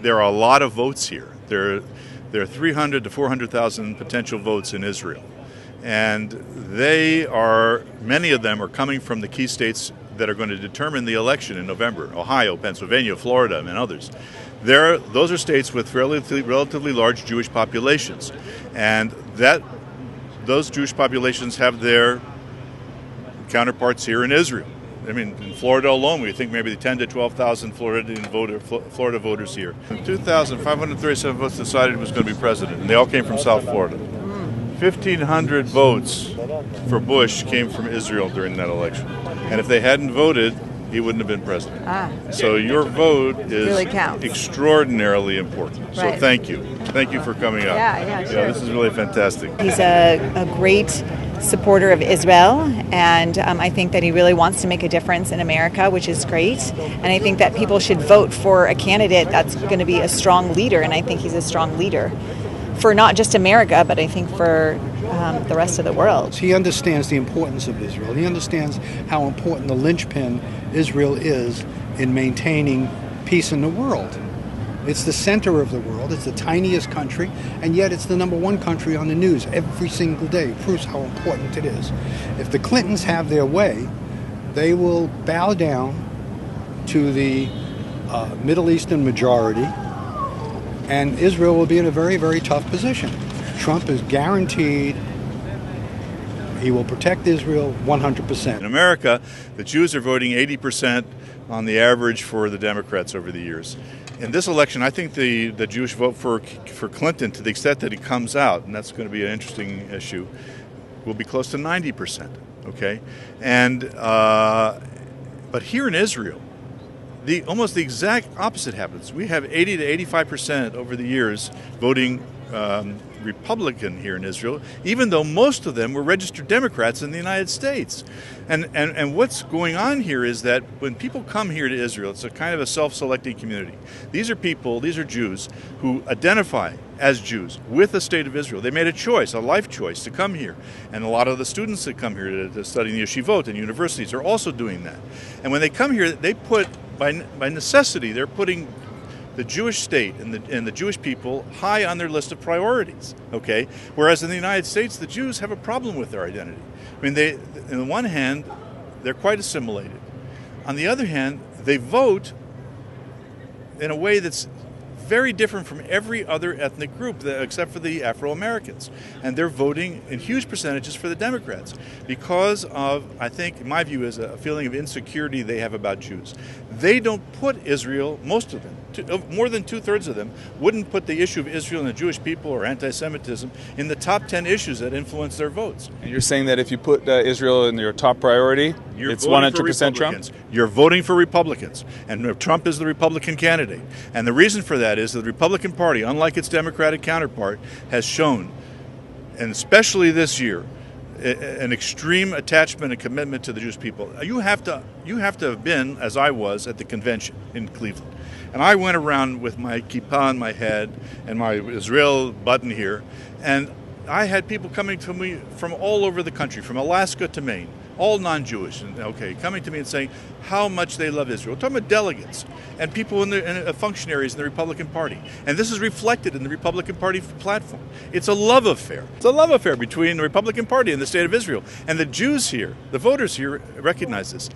there are a lot of votes here. There are 300 to 400,000 potential votes in Israel. And many of them are coming from the key states that are going to determine the election in November: Ohio, Pennsylvania, Florida, and others. Those are states with relatively large Jewish populations. And those Jewish populations have their counterparts here in Israel. I mean, in Florida alone, we think maybe 10 to 12,000 Florida voters here. In 2000, 537 votes decided who was going to be president, and they all came from South Florida. 1,500 votes for Bush came from Israel during that election. And if they hadn't voted, he wouldn't have been president. So your vote is really counts. Extraordinarily important. Right. So thank you. Thank you for coming out. Yeah, sure. Yeah, this is really fantastic. He's a great supporter of Israel, and I think that he really wants to make a difference in America, which is great. And I think that people should vote for a candidate that's going to be a strong leader, and I think he's a strong leader for not just America, but I think for the rest of the world. He understands the importance of Israel. He understands how important the linchpin Israel is in maintaining peace in the world. It's the center of the world. It's the tiniest country, and yet it's the #1 country on the news every single day. It proves how important it is. If the Clintons have their way, they will bow down to the Middle Eastern majority, and Israel will be in a very, very tough position. Trump is guaranteed he will protect Israel 100%. In America, the Jews are voting 80% on the average for the Democrats over the years. In this election, I think the Jewish vote for Clinton, to the extent that he comes out, and that's going to be an interesting issue, will be close to 90%. Okay, and but here in Israel, almost the exact opposite happens. We have 80 to 85% over the years voting Republican here in Israel, even though most of them were registered Democrats in the United States. And what's going on here is that when people come here to Israel, it's a kind of a self-selecting community. These are Jews who identify as Jews with the state of Israel. They made a choice, a life choice, to come here. And a lot of the students that come here to study in the yeshivot and universities are also doing that. And when they come here, they put, by necessity, they're putting the Jewish state and the Jewish people high on their list of priorities, okay? Whereas in the United States, the Jews have a problem with their identity. I mean, on the one hand, they're quite assimilated. On the other hand, they vote in a way that's very different from every other ethnic group except for the Afro-Americans. And they're voting in huge percentages for the Democrats because of, I think, in my view, is a feeling of insecurity they have about Jews. They don't put Israel, most of them, more than 2/3 of them, wouldn't put the issue of Israel and the Jewish people or anti-Semitism in the top 10 issues that influence their votes. And you're saying that if you put Israel in your top priority, it's 100% Trump? You're voting for Republicans, and Trump is the Republican candidate. And the reason for that is that the Republican Party, unlike its Democratic counterpart, has shown, and especially this year, an extreme attachment and commitment to the Jewish people. You have to have been, as I was, at the convention in Cleveland. And I went around with my kippah on my head and my Israel button here, and I had people coming to me from all over the country, from Alaska to Maine, all non-Jewish, coming to me and saying how much they love Israel. We're talking about delegates and people functionaries in the Republican Party. And this is reflected in the Republican Party platform. It's a love affair. It's a love affair between the Republican Party and the state of Israel. And the Jews here, the voters here, recognize this.